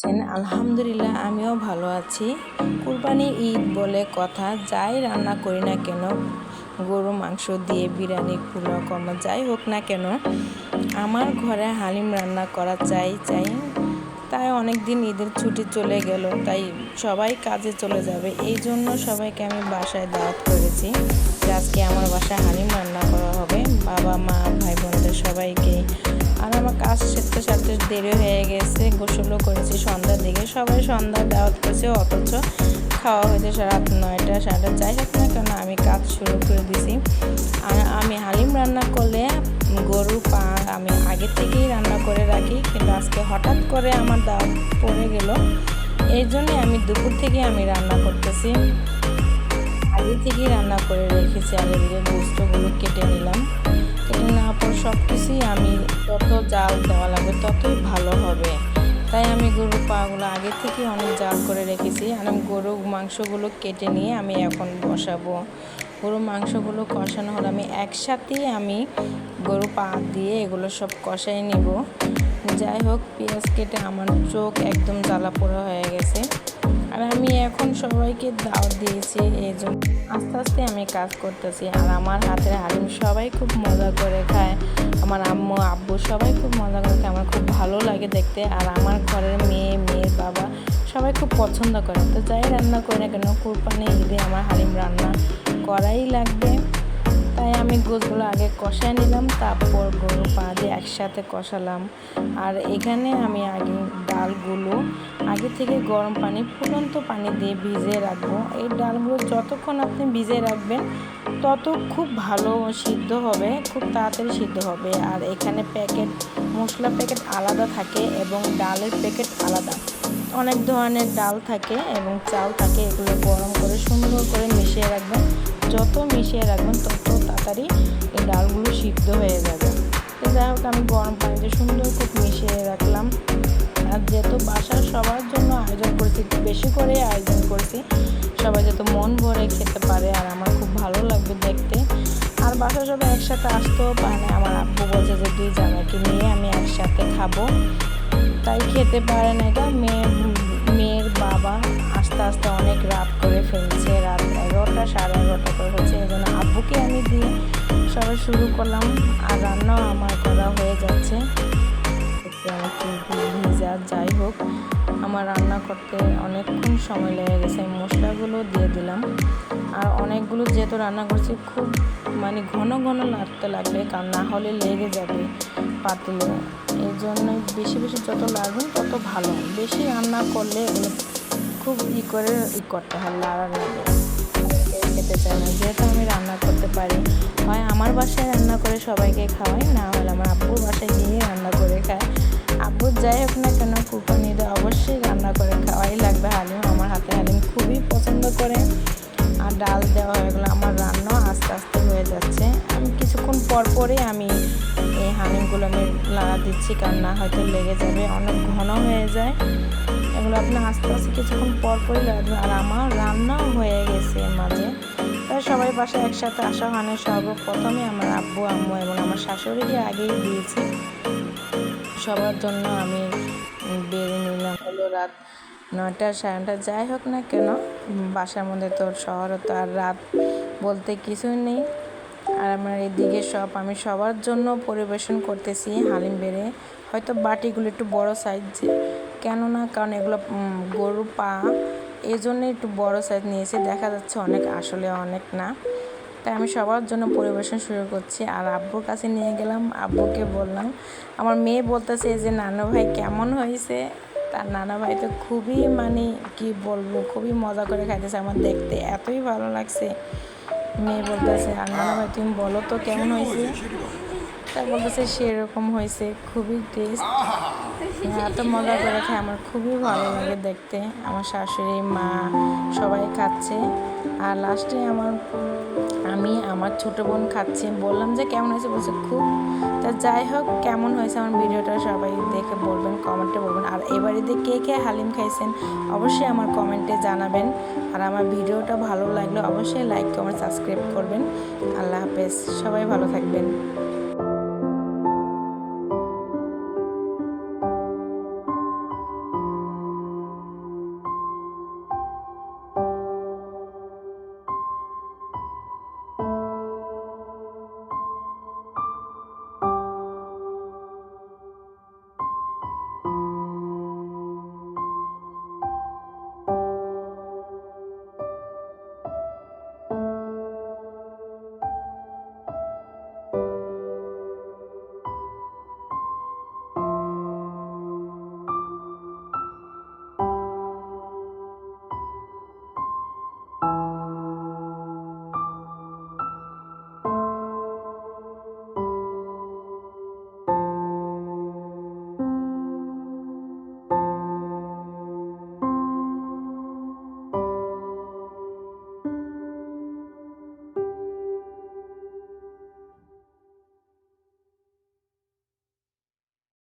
আছেন? আলহামদুলিল্লাহ আমিও ভালো আছি। কুরবানি ঈদ বলে কথা, যাই রান্না করি না কেন, গরু মাংস দিয়ে বিরিয়ানি, পোলাও, কর্মা যাই হোক না কেন, আমার ঘরে হালিম রান্না করা চাই। তাই অনেক দিন ঈদের ছুটি চলে গেল, তাই সবাই কাজে চলে যাবে। এই জন্য সবাইকে আমি বাসায় দাওয়াত করেছি যে আজকে আমার বাসায় হালিম রান্না করা হবে, বাবা মা ভাই বোনদের সবাইকে। আর আমার কাজ সারতে সারতে দেরি হয়ে গেছে, গোসলও করেছি সন্ধ্যার দিকে। সবাই সন্ধ্যায় দাওয়াত করেছে, অথচ খাওয়া হয়েছে রাত 9টা 9:30। যাই হোক না কেন, আমি কাজ শুরু করে দিছি। আর আমি হালিম রান্না করলে গরুর পা আমি আগে থেকেই রান্না করে রাখি, কিন্তু আজকে হঠাৎ করে আমার দাওয়াত পড়ে গেল, এই জন্যে আমি দুপুর থেকে আমি রান্না করতেছি। আগে থেকেই রান্না করে রেখেছি। আর এদিকে গোস্তগুলো কেটে নিলাম। কেটে নেওয়ার পর সব কিছুই আমি যত জাল দেওয়া লাগবে ততই ভালো হবে, তাই আমি গরুর পাগুলো আগে থেকে অনেক জাল করে রেখেছি। আর আমি গরুর মাংসগুলো কেটে নিয়ে আমি এখন বসাবো। গরুর মাংসগুলো কষানো হলে আমি একসাথেই আমি গরু পা দিয়ে এগুলো সব কষাই নিব। যাই হোক, পেঁয়াজ কেটে আমার চোখ একদম জ্বালা পোড়া হয়ে গেছে। আর আমি এখন সবাইকে দাওয়াত দিয়েছি, এই জন্য আস্তে আস্তে আমি কাজ করতেছি। আর আমার হাতের হালিম সবাই খুব মজা করে খায়, আমার আম্মু আব্বু সবাই খুব মজা করে খায়, আমার খুব ভালো লাগে দেখতে। আর আমার ঘরের মেয়ের বাবা সবাই খুব পছন্দ করে। তো যাই রান্না করি না কেন, কুরবানি ঈদে আমার হালিম রান্না করাই লাগবে। তাই আমি গোছগুলো আগে কষায় নিলাম, তারপর গরু পা দিয়ে একসাথে কষালাম। আর এখানে আমি আগে ডালগুলো আগে থেকে গরম পানি, ফুটন্ত পানি দিয়ে ভিজিয়ে রাখবো। এই ডালগুলো যতক্ষণ আপনি ভিজিয়ে রাখবেন তত খুব ভালো সিদ্ধ হবে, খুব তাড়াতাড়ি সিদ্ধ হবে। আর এখানে মশলা প্যাকেট আলাদা থাকে এবং ডালের প্যাকেট আলাদা। অনেক ধরনের ডাল থাকে এবং চাল থাকে, এগুলো গরম করে সুন্দর করে মিশিয়ে রাখবেন। যত মিশিয়ে রাখবেন তত তাড়াতাড়ি এই ডালগুলো সিদ্ধ হয়ে যাবে। তো যাই হোক, আমি গরম পানিতে সুন্দর করে মিশিয়ে রাখলাম। আর যেহেতু বাসার সবার জন্য আয়োজন করেছি, একটু বেশি করে আয়োজন করেছি, সবাই যাতে মন ভরে খেতে পারে আর আমার খুব ভালো লাগবে দেখতে। আর বাসার সবাই একসাথে আসতেও পারে না, আমার আব্বু বলছে যে 2 জামাইকে নিয়ে আমি একসাথে খাবো, তাই খেতে পারে না। এটা মেয়ের বাবা আস্তে আস্তে অনেক রাত করে ফেলছে, রাত 11টা 11:30 করে হচ্ছে। এই জন্য আব্বুকে আমি দিয়ে সবাই শুরু করলাম। আর রান্নাও আমার করা হয়ে যাচ্ছে। যাই হোক, আমার রান্না করতে অনেকক্ষণ সময় লেগে গেছে। আমি মশলাগুলো দিয়ে দিলাম। আর অনেকগুলো যেহেতু রান্না করছি, খুব ঘন ঘন লাগতে লাগবে, কারণ না হলে লেগে যাবে পাতিলে। এই জন্য বেশি বেশি যত লাগবে তত ভালো। বেশি রান্না করলে এগুলো খুব করতে হয়, লাড়া লাগে, খেতে চায় না। যেহেতু আমি রান্না করতে পারি, হয় আমার বাসায় রান্না করে সবাইকে খাওয়াই, না হলে আমার আব্বুর বাসায় গিয়ে রান্না করে খায়। আব্বুর যাই হোক না কেন, কুরবানিতে অবশ্যই রান্না করে খাওয়াই লাগবে হালিম। আমার হাতে হালিম খুবই পছন্দ করে। আর ডাল দেওয়া হয়ে গেলো, আমার রান্নাও আস্তে আস্তে হয়ে যাচ্ছে। আমি কিছুক্ষণ পরই আমি এই হালিমগুলো আমি লাড়া দিচ্ছি, কারণ না হয়তো লেগে যাবে, অনেক ঘন হয়ে যায়। এগুলো আপনি আস্তে আস্তে কিছুক্ষণ পরই লাগবে। আর আমার রান্নাও হয়ে গেছে মাঝে। তাই সবাই বাসায় একসাথে আসা হয় না। সর্বপ্রথমে আমার আব্বু আম্মু এবং আমার শাশুড়িকে আগেই দিয়েছি। সবার জন্য আমি বেড়ে নিলাম। হলো রাত 9টা 9:30। যাই হোক না কেন, বাসার মধ্যে তো শহরে তো আর রাত বলতে কিছুই নেই। আর আমার এদিকে আমি সবার জন্য পরিবেশন করতেছি হালিম বেড়ে। হয়তো বাটিগুলো একটু বড় সাইজ, কারণ এগুলো গরু পা, এই জন্য একটু বড় সাইজ নিয়েছি। দেখা যাচ্ছে অনেক, আসলে অনেক না। তাই আমি সবার জন্য পরিবেশন শুরু করছি। আর আব্বুর কাছে নিয়ে গেলাম, আব্বুকে বললাম। আমার মেয়ে বলতেছে যে নানু ভাই কেমন হয়েছে। তার নানা ভাই তো খুবই কি বলবো, খুবই মজা করে খাইতেছে। আমার দেখতে এতই ভালো লাগছে। মেয়ে বলতেছে, আর নানা ভাই তুমি বলো তো কেমন হয়েছে। তা বলতেছে সেরকম হয়েছে, খুবই টেস্ট, এত মজা করে খায়, আমার খুবই ভালো লাগে দেখতে। আমার শাশুড়ি মা সবাই খাচ্ছে। আর লাস্টে আমি আমার ছোটো বোন খাচ্ছি। বললাম যে কেমন হয়েছে, বলছে খুব। তা যাই হোক, কেমন হয়েছে আমার ভিডিওটা সবাই দেখে বলবেন, কমেন্টে বলবেন। আর এবারে কে কে হালিম খাইছেন অবশ্যই আমার কমেন্টে জানাবেন। আর আমার ভিডিওটা ভালো লাগলে অবশ্যই লাইক কমেন্ট সাবস্ক্রাইব করবেন। আল্লাহ হাফেজ, সবাই ভালো থাকবেন।